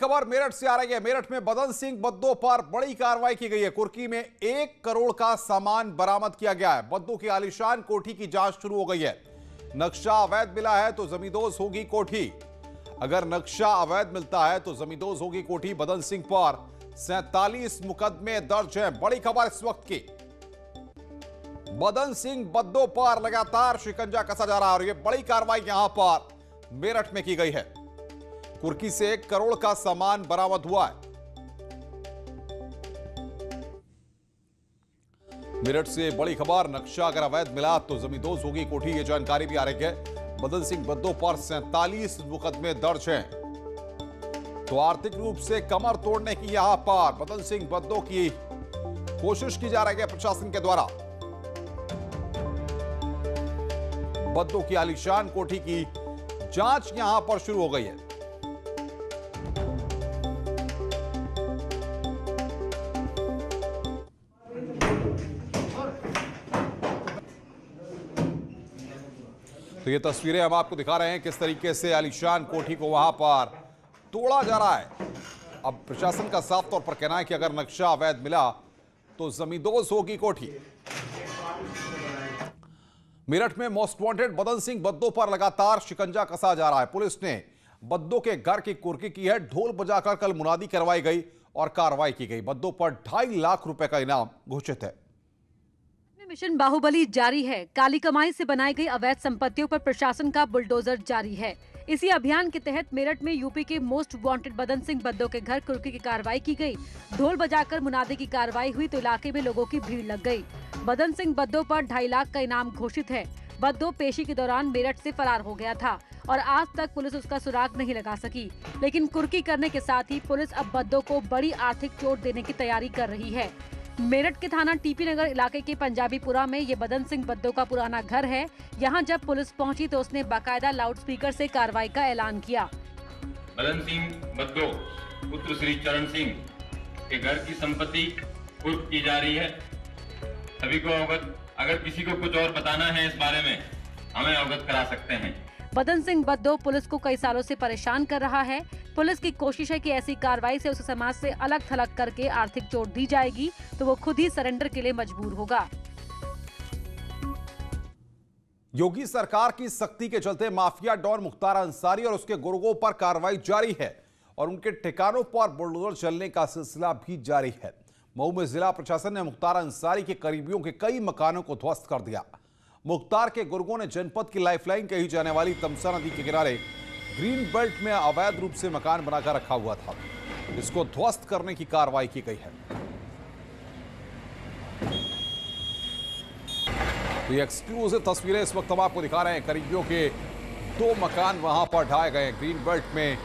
खबर मेरठ से आ रही है। मेरठ में बदन सिंह बद्दो पर बड़ी कार्रवाई की गई है। कुर्की में 1 करोड़ का सामान बरामद किया गया है। बद्दो की आलीशान कोठी की जांच शुरू हो गई है। नक्शा अवैध मिला है तो जमींदोज होगी कोठी। अगर नक्शा अवैध मिलता है तो जमींदोज होगी कोठी। बदन सिंह पर 47 मुकदमे दर्ज हैं। बड़ी खबर इस वक्त की, बदन सिंह बद्दो पर लगातार शिकंजा कसा जा रहा है और यह बड़ी कार्रवाई यहां पर मेरठ में की गई है। कुर्की से 1 करोड़ का सामान बरामद हुआ है। मेरठ से बड़ी खबर, नक्शा अगर अवैध मिला तो जमींदोज होगी कोठी, यह जानकारी भी आ रही है। बदन सिंह बद्दो पर 47 मुकदमे दर्ज हैं। तो आर्थिक रूप से कमर तोड़ने की यहां पर बदन सिंह बद्दो की कोशिश की जा रही है प्रशासन के द्वारा। बद्दो की आलीशान कोठी की जांच यहां पर शुरू हो गई है। तो ये तस्वीरें हम आपको दिखा रहे हैं किस तरीके से आलीशान कोठी को वहां पर तोड़ा जा रहा है। अब प्रशासन का साफ तौर पर कहना है कि अगर नक्शा अवैध मिला तो जमींदोज होगी कोठी। मेरठ में मोस्ट वांटेड बदन सिंह बद्दो पर लगातार शिकंजा कसा जा रहा है। पुलिस ने बद्दो के घर की कुर्की की है। ढोल बजाकर कल मुनादी करवाई गई और कार्रवाई की गई। बद्दो पर 2.5 लाख रुपए का इनाम घोषित है। मिशन बाहुबली जारी है। काली कमाई से बनाई गई अवैध संपत्तियों पर प्रशासन का बुलडोजर जारी है। इसी अभियान के तहत मेरठ में यूपी के मोस्ट वांटेड बदन सिंह बद्दो के घर कुर्की की कार्रवाई की गई। ढोल बजाकर मुनादी की कार्रवाई हुई तो इलाके में लोगों की भीड़ लग गई। बदन सिंह बद्दो पर 2.5 लाख का इनाम घोषित है। बद्दो पेशी के दौरान मेरठ से फरार हो गया था और आज तक पुलिस उसका सुराग नहीं लगा सकी। लेकिन कुर्की करने के साथ ही पुलिस अब बद्दो को बड़ी आर्थिक चोट देने की तैयारी कर रही है। मेरठ के थाना टीपी नगर इलाके के पंजाबीपुरा में ये बदन सिंह बद्दो का पुराना घर है। यहाँ जब पुलिस पहुंची तो उसने बाकायदा लाउडस्पीकर से कार्रवाई का ऐलान किया। बदन सिंह बद्दो पुत्र श्री चरण सिंह के घर की संपत्ति कुर्क की जा रही है। सभी को अवगत, अगर किसी को कुछ और बताना है इस बारे में हमें अवगत करा सकते हैं। बदन सिंह बद्दो पुलिस को कई सालों से परेशान कर रहा है। पुलिस की कोशिश है कि ऐसी कार्रवाई से उसे समाज से अलग थलग करके आर्थिक चोट दी जाएगी तो वो खुद ही सरेंडर के लिए मजबूर होगा। योगी सरकार की सख्ती के चलते माफिया डॉन मुख्तार अंसारी और उसके गुर्गों पर कार्रवाई जारी है और उनके ठिकानों पर बुलडोजर चलने का सिलसिला भी जारी है। मऊ में जिला प्रशासन ने मुख्तार अंसारी के करीबियों के कई मकानों को ध्वस्त कर दिया। मुख्तार के गुर्गों ने जनपद की लाइफलाइन कही जाने वाली तमसा नदी के किनारे ग्रीन बेल्ट में अवैध रूप से मकान बनाकर रखा हुआ था। इसको ध्वस्त करने की कार्रवाई की गई है। तो ये एक्सक्लूसिव तस्वीरें इस वक्त हम आपको दिखा रहे हैं। करीबियों के 2 मकान वहां पर ढाए गए। ग्रीन बेल्ट में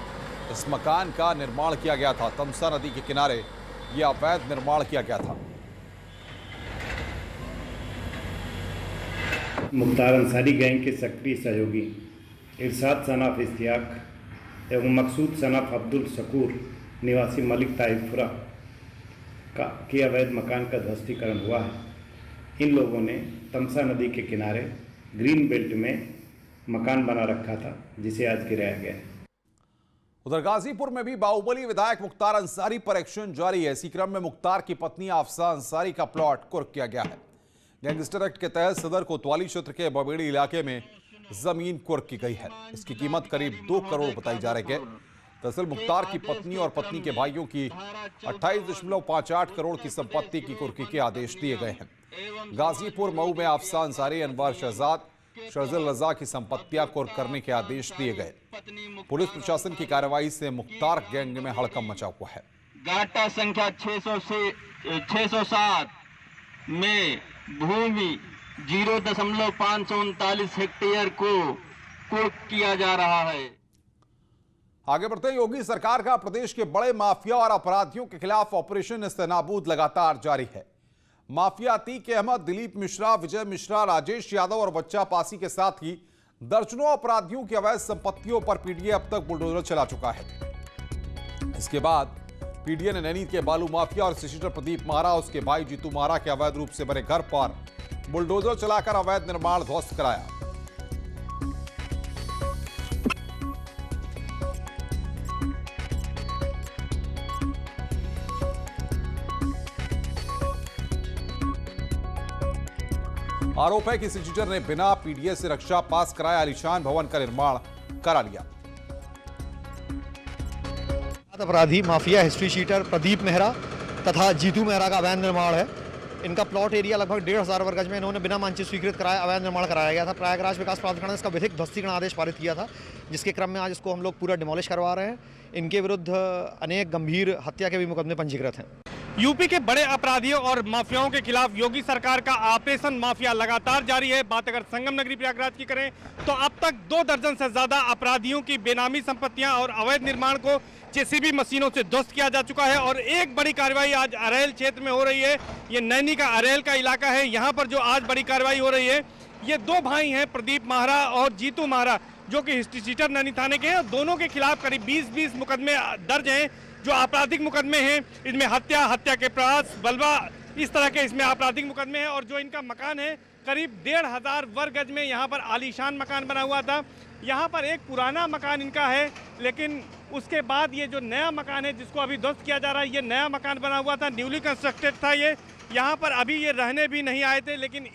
इस मकान का निर्माण किया गया था। तमसा नदी के किनारे यह अवैध निर्माण किया गया था। मुख्तार अंसारी गैंग के सक्रिय सहयोगी इरशाद सनाफ इश्तियाक एवं मकसूद सनाफ अब्दुल शकूर निवासी मलिक ताइफुरा के अवैध मकान का ध्वस्तीकरण हुआ है। इन लोगों ने तमसा नदी के किनारे ग्रीन बेल्ट में मकान बना रखा था जिसे आज गिराया गया है। उधर गाजीपुर में भी बाहुबली विधायक मुख्तार अंसारी पर एक्शन जारी है। इसी क्रम में मुख्तार की पत्नी आफसा अंसारी का प्लॉट कुर्क किया गया है। गैंगस्टर एक्ट के तहत सदर कोतवाली क्षेत्र के बबेड़ी इलाके में जमीन कुर्क की गई है। इसकी कीमत करीब 2 करोड़ बताई जा रही है। दरअसल मुख्तार की पत्नी और पत्नी के भाइयों की 28.58 करोड़ की संपत्ति की कुर्की के आदेश दिए गए हैं। गाजीपुर मऊ में आफसा अंसारी, अनवर शहजाद, शर्जिल रजा की संपत्तियां कुर्क करने के आदेश दिए गए। पुलिस प्रशासन की कार्रवाई से मुख्तार गैंग में हड़कंप मचा हुआ है। गाटा संख्या 607 में भूमि 0.539 हेक्टेयर को कुर्क किया जा रहा है। आगे बढ़ते हैं। योगी सरकार का प्रदेश के बड़े माफिया और अपराधियों के खिलाफ ऑपरेशन इस्तेनाबूद लगातार जारी है। माफिया अतीक अहमद, दिलीप मिश्रा, विजय मिश्रा, राजेश यादव और बच्चा पासी के साथ ही दर्जनों अपराधियों की अवैध संपत्तियों पर पीडीए अब तक बुलडोजर चला चुका है। इसके बाद पीडीए ने नैनी के बालू माफिया और सिस्टर प्रदीप महारा, उसके भाई जीतू महारा के अवैध रूप से बने घर पर बुलडोजर चलाकर अवैध निर्माण ध्वस्त कराया। आरोप है कि सीजीटर ने बिना पीडीए से रक्षा पास कराए आलीशान भवन का निर्माण करा लिया। अपराधी mafia history sheeter Pradeep Mehra तथा जीतू मेहरा का अवैध निर्माण है। इनका प्लॉट एरिया लगभग 1,500 वर्ग गज में इन्होंने बिना मांझी स्वीकृत कराए अवैध निर्माण कराया गया था। प्रयागराज विकास प्राधिकरण ने इसका विधिक ध्वस्तीकरण आदेश पारित किया था, जिसके क्रम में आज इसको हम लोग पूरा डिमोलिश करवा रहे हैं। इनके विरुद्ध अनेक गंभीर हत्या के भी मुकदमे पंजीकृत हैं। यूपी के बड़े अपराधियों और माफियाओं के खिलाफ योगी सरकार का ऑपरेशन माफिया लगातार जारी है। बात अगर संगम नगरी प्रयागराज की करें तो अब तक 2 दर्जन से ज्यादा अपराधियों की बेनामी संपत्तियां और अवैध निर्माण को जेसीबी मशीनों से ध्वस्त किया जा चुका है। और एक बड़ी कार्रवाई आज अरेल क्षेत्र में हो रही है। ये नैनी का अरेल का इलाका है। यहाँ पर जो आज बड़ी कार्रवाई हो रही है, ये 2 भाई हैं, प्रदीप महरा और जीतू महरा, जो कि हिस्ट्री शीटर नैनी थाने के हैं। दोनों के खिलाफ करीब 20 मुकदमे दर्ज हैं, जो आपराधिक मुकदमे हैं। इनमें हत्या के प्रयास, बलवा, इस तरह के इसमें आपराधिक मुकदमे हैं। और जो इनका मकान है, करीब 1,500 वर्ग गज में यहाँ पर आलीशान मकान बना हुआ था। यहाँ पर एक पुराना मकान इनका है, लेकिन उसके बाद ये जो नया मकान है जिसको अभी ध्वस्त किया जा रहा है, ये नया मकान बना हुआ था, न्यूली कंस्ट्रक्टेड था ये। यहाँ पर अभी ये रहने भी नहीं आए थे, लेकिन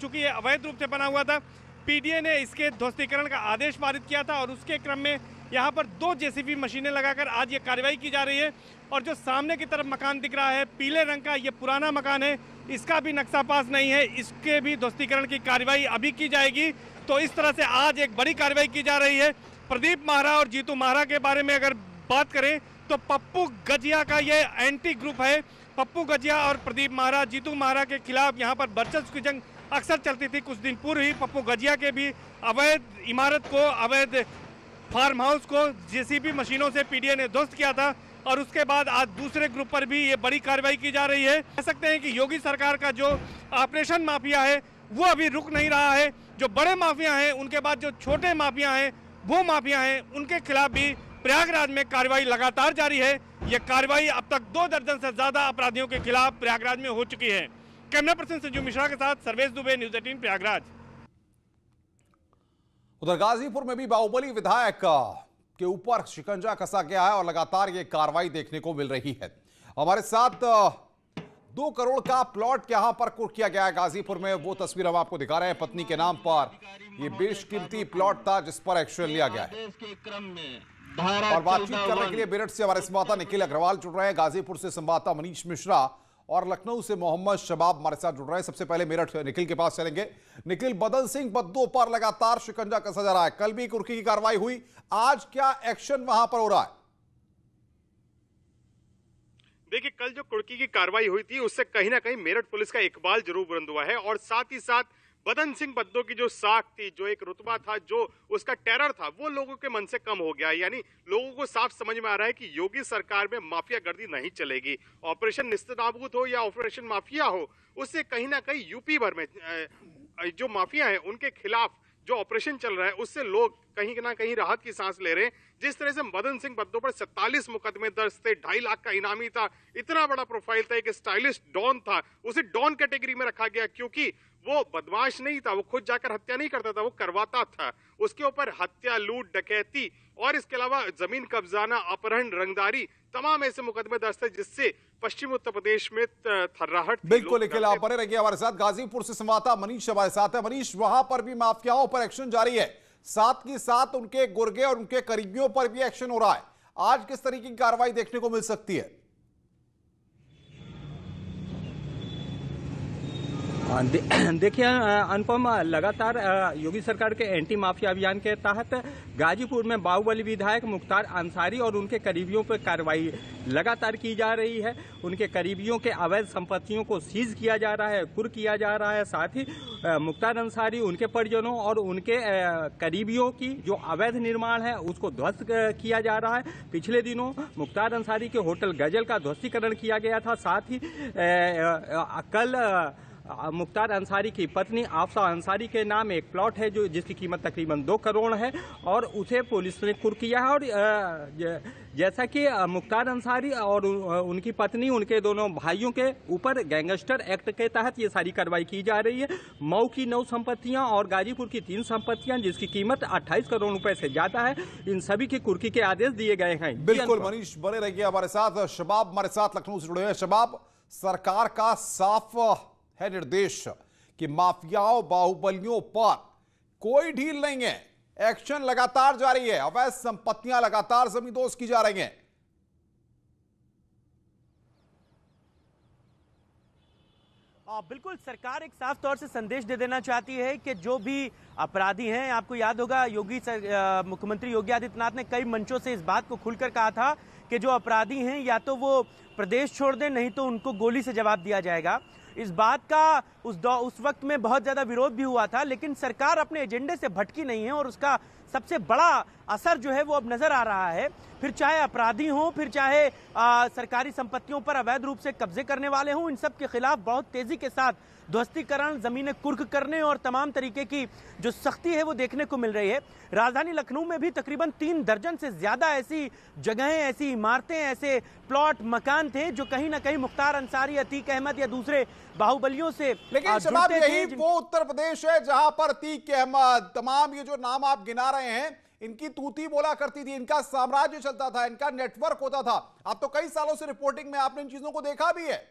चूंकि ये अवैध रूप से बना हुआ था, पीडीए ने इसके ध्वस्तीकरण का आदेश पारित किया था। और उसके क्रम में यहाँ पर 2 जेसीबी मशीनें लगाकर आज ये कार्रवाई की जा रही है। और जो सामने की तरफ मकान दिख रहा है पीले रंग का, ये पुराना मकान है, इसका भी नक्शा पास नहीं है, इसके भी ध्वस्तीकरण की कार्रवाई अभी की जाएगी। तो इस तरह से आज एक बड़ी कार्रवाई की जा रही है। प्रदीप महरा और जीतू महरा के बारे में अगर बात करें तो पप्पू गजिया का ये एंटी ग्रुप है। पप्पू गजिया और प्रदीप महरा, जीतू महरा के खिलाफ यहाँ पर वर्चस्व की जंग अक्सर चलती थी। कुछ दिन पूर्व ही पप्पू गजिया के भी अवैध इमारत को, अवैध फार्म हाउस को जेसीबी मशीनों से पीडीए ने ध्वस्त किया था। और उसके बाद आज दूसरे ग्रुप पर भी ये बड़ी कार्रवाई की जा रही है। कह सकते हैं कि योगी सरकार का जो ऑपरेशन माफिया है वो अभी रुक नहीं रहा है। जो बड़े माफिया हैं, उनके बाद जो छोटे माफिया हैं, वो माफिया हैं, उनके खिलाफ भी प्रयागराज में कार्रवाई लगातार जारी है। ये कार्रवाई अब तक 2 दर्जन से ज्यादा अपराधियों के खिलाफ प्रयागराज में हो चुकी है। कैमरा पर्सन संजू मिश्रा के साथ सर्वेश दुबे, न्यूज़ 18 प्रयागराज। उधर गाजीपुर में भी बाहुबली विधायक के ऊपर शिकंजा कसा गया है और लगातार ये कार्रवाई देखने को मिल रही है। हमारे साथ 2 करोड़ का प्लॉट यहां पर कुर्क किया गया है गाजीपुर में, वो तस्वीर हम आपको दिखा रहे हैं। पत्नी के नाम पर ये बेशकीमती प्लॉट था जिस पर एक्शन लिया गया है। और बातचीत करने के लिए मेरठ से हमारे संवाददाता निखिल अग्रवाल जुड़ रहे हैं, गाजीपुर से संवाददाता मनीष मिश्रा और लखनऊ से मोहम्मद शबाब हमारे साथ जुड़ रहे हैं। सबसे पहले मेरठ निखिल के पास चलेंगे। निखिल, बदन सिंह बद्दों पर लगातार शिकंजा कसा जा रहा है, कल भी कुर्की की कार्रवाई हुई, आज क्या एक्शन वहां पर हो रहा है? देखिए, कल जो कुर्की की कार्रवाई हुई थी उससे कहीं ना कहीं मेरठ पुलिस का इकबाल जरूर बुलंद हुआ है। और साथ ही साथ बदन सिंह बद्दों की जो साख थी, जो एक रुतबा था, जो उसका टेरर था, वो लोगों के मन से कम हो गया। यानी लोगों को साफ समझ में आ रहा है कि योगी सरकार में माफिया गर्दी नहीं चलेगी। ऑपरेशन निस्तेनाबूद हो या ऑपरेशन माफिया हो, उससे कहीं ना कहीं यूपी भर में जो माफिया है उनके खिलाफ जो ऑपरेशन चल रहा है उससे लोग कहीं ना कहीं राहत की सांस ले रहे हैं। जिस तरह से मदन सिंह बद्दों पर 47 मुकदमे दर्ज थे, 2.5 लाख का इनामी था, इतना बड़ा प्रोफाइल था, एक स्टाइलिश डॉन था, उसे डॉन कैटेगरी में रखा गया क्योंकि वो बदमाश नहीं था, वो खुद जाकर हत्या नहीं करता था, वो करवाता था। उसके ऊपर हत्या, लूट, डकैती और इसके अलावा जमीन कब्जाना, अपहरण, रंगदारी, तमाम ऐसे मुकदमे दर्ज थे जिससे पश्चिम उत्तर प्रदेश में थर्राहट। बिल्कुल निखिल, आप बने रहिए हमारे साथ। गाजीपुर से संवाददाता मनीष हमारे साथ है। मनीष, वहां पर भी माफियाओं पर एक्शन जारी है, साथ ही साथ उनके गुर्गे और उनके करीबियों पर भी एक्शन हो रहा है। आज किस तरीके की कार्रवाई देखने को मिल सकती है? देखिए अनुपम, लगातार योगी सरकार के एंटी माफिया अभियान के तहत गाजीपुर में बाहुबली विधायक मुख्तार अंसारी और उनके करीबियों पर कार्रवाई लगातार की जा रही है। उनके करीबियों के अवैध संपत्तियों को सीज किया जा रहा है, कुर्क किया जा रहा है। साथ ही मुख्तार अंसारी, उनके परिजनों और उनके करीबियों की जो अवैध निर्माण है उसको ध्वस्त किया जा रहा है। पिछले दिनों मुख्तार अंसारी के होटल गजल का ध्वस्तीकरण किया गया था। साथ ही कल मुख्तार अंसारी की पत्नी आफसा अंसारी के नाम एक प्लॉट है जो जिसकी कीमत तकरीबन 2 करोड़ है और उसे पुलिस ने कुर्क किया है। और जैसा कि मुख्तार अंसारी और उनकी पत्नी, उनके दोनों भाइयों के ऊपर गैंगस्टर एक्ट के तहत ये सारी कार्रवाई की जा रही है। मऊ की 9 संपत्तियां और गाजीपुर की 3 संपत्तियां जिसकी कीमत 28 करोड़ रुपए से ज्यादा है, इन सभी की कुर्की के आदेश दिए गए हैं। बिल्कुल मनीष, बने रहिए हमारे साथ। शबाब हमारे साथ लखनऊ से जुड़े हैं। शबाब, सरकार का साफ है निर्देश कि माफियाओं बाहुबलियों पर कोई ढील नहीं है। एक्शन लगातार जारी है, अवैध संपत्तियां लगातार जमींदोज की जा रही हैं। बिल्कुल, सरकार एक साफ तौर से संदेश दे देना चाहती है कि जो भी अपराधी हैं, आपको याद होगा मुख्यमंत्री योगी आदित्यनाथ ने कई मंचों से इस बात को खुलकर कहा था कि जो अपराधी हैं या तो वो प्रदेश छोड़ दें, नहीं तो उनको गोली से जवाब दिया जाएगा। इस बात का उस वक्त में बहुत ज्यादा विरोध भी हुआ था, लेकिन सरकार अपने एजेंडे से भटकी नहीं है और उसका सबसे बड़ा असर जो है वो अब नजर आ रहा है। फिर चाहे अपराधी हों, फिर चाहे सरकारी संपत्तियों पर अवैध रूप से कब्जे करने वाले हों, इन सब के खिलाफ बहुत तेजी के साथ ध्वस्तीकरण, जमीनें कुर्क करने और तमाम तरीके की जो सख्ती है वो देखने को मिल रही है। राजधानी लखनऊ में भी तकरीबन 3 दर्जन से ज्यादा ऐसी जगहें, ऐसी इमारतें, ऐसे प्लॉट, मकान थे जो कहीं ना कहीं मुख्तार अंसारी, अतीक अहमद या दूसरे बाहुबलियों से लेकिन शबाब यही वो उत्तर प्रदेश है जहां पर अतीक अहमद, तमाम ये जो नाम आप गिना रहे हैं, इनकी तूती बोला करती थी, इनका साम्राज्य चलता था, इनका नेटवर्क होता था। अब तो कई सालों से रिपोर्टिंग में आपने इन चीजों को देखा भी है।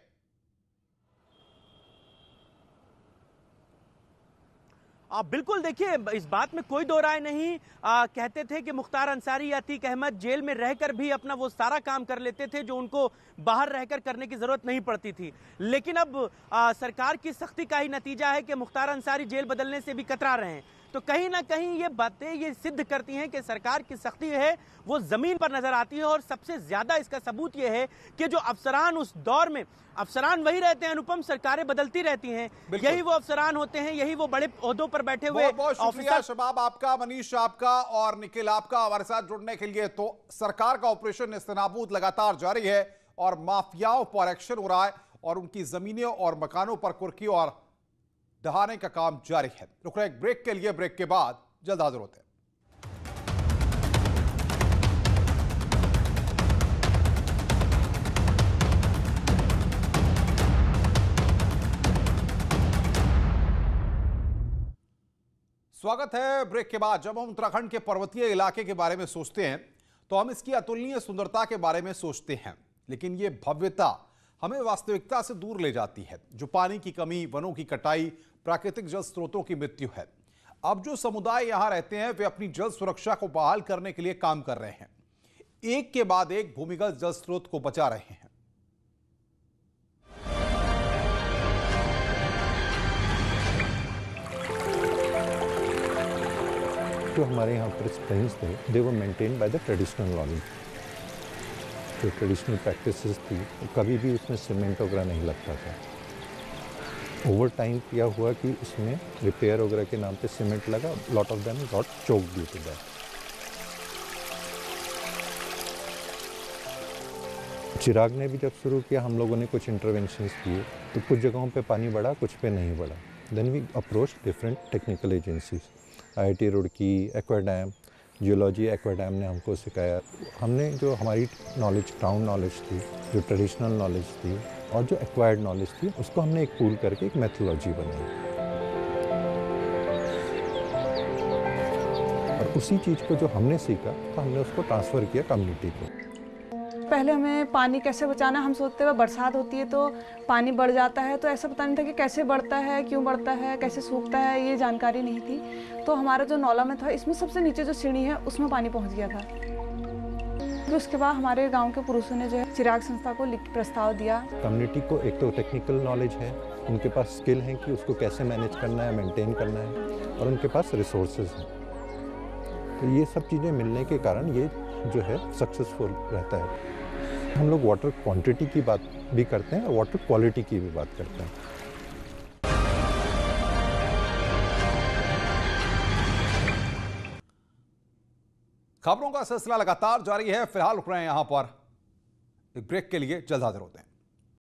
बिल्कुल, देखिए इस बात में कोई दो राय नहीं। कहते थे कि मुख्तार अंसारी या अतीक अहमद जेल में रहकर भी अपना वो सारा काम कर लेते थे जो उनको बाहर रहकर करने की जरूरत नहीं पड़ती थी। लेकिन अब सरकार की सख्ती का ही नतीजा है कि मुख्तार अंसारी जेल बदलने से भी कतरा रहे हैं। तो कहीं ना कहीं ये बातें ये सिद्ध करती हैं कि सरकार की सख्ती है वो जमीन पर नजर आती है। और सबसे ज्यादा इसका सबूत ये है कि जो अफसरान उस दौर में, अफसरान वही रहते हैं अनुपम, सरकारें बदलती रहती हैं, यही वो अफसरान होते हैं, यही वो बड़े ओहदों पर बैठे हुए। बहुत शुक्रिया शबाब आपका, मनीष आपका और निखिल आपका हमारे साथ जुड़ने के लिए। तो सरकार का ऑपरेशन नेस्तनाबूद लगातार जारी है और माफियाओं पर एक्शन हो रहा है और उनकी जमीनें और मकानों पर कुर्की और दहाने का काम जारी है। रुक रहे एक ब्रेक के लिए, ब्रेक के बाद जल्द हाजिर होते हैं। स्वागत है ब्रेक के बाद। जब हम उत्तराखंड के पर्वतीय इलाके के बारे में सोचते हैं तो हम इसकी अतुलनीय सुंदरता के बारे में सोचते हैं, लेकिन यह भव्यता हमें वास्तविकता से दूर ले जाती है। जो पानी की कमी, वनों की कटाई, प्राकृतिक जल स्रोतों की मृत्यु है। अब जो समुदाय यहां रहते हैं वे अपनी जल सुरक्षा को बहाल करने के लिए काम कर रहे हैं। एक के बाद एक भूमिगत जल स्रोत को बचा रहे हैं। जो हमारे यहाँ पर स्प्रिंग्स थे, they were maintained by the traditional knowledge. जो ट्रेडिशनल प्रैक्टिसेस थी, कभी भी उसमें सीमेंट वगैरह नहीं लगता था। ओवर टाइम क्या हुआ कि उसमें रिपेयर वगैरह के नाम पे सीमेंट लगा, lot of them got choked due to that. Chirag ने भी जब शुरू किया, हम लोगों ने कुछ इंटरवेंशंस किए, तो कुछ जगहों पे पानी बढ़ा, कुछ पे नहीं बढ़ा। Then we approach different technical agencies, IIT Roorkee, Aquadam, geology Aquadam ने हमको सिखाया। हमने जो हमारी नॉलेज, ग्राउंड नॉलेज थी, जो ट्रेडिशनल नॉलेज थी और जो एक्वायर्ड नॉलेज थी, उसको हमने एक पूल करके एक मेथोलॉजी बनाई और उसी चीज़ को जो हमने सीखा तो हमने उसको ट्रांसफ़र किया कम्युनिटी को। पहले हमें पानी कैसे बचाना, हम सोचते हुए बरसात होती है तो पानी बढ़ जाता है, तो ऐसा पता नहीं था कि कैसे बढ़ता है, क्यों बढ़ता है, कैसे सूखता है, ये जानकारी नहीं थी। तो हमारा जो नौला में था, इसमें सबसे नीचे जो सीढ़ी है उसमें पानी पहुंच गया था। तो उसके बाद हमारे गांव के पुरुषों ने जो है चिराग संस्था को लिख प्रस्ताव दिया। कम्युनिटी को एक तो टेक्निकल नॉलेज है, उनके पास स्किल है कि उसको कैसे मैनेज करना है, मेंटेन करना है, और उनके पास रिसोर्सेज हैं। तो ये सब चीज़ें मिलने के कारण ये जो है सक्सेसफुल रहता है। हम लोग वाटर क्वांटिटी की बात भी करते हैं और वाटर क्वालिटी की भी बात करते हैं। खबरों का सिलसिला लगातार जारी है। फिलहाल रुक रहे हैं यहां पर एक ब्रेक के लिए, जल्द हाजिर होते हैं।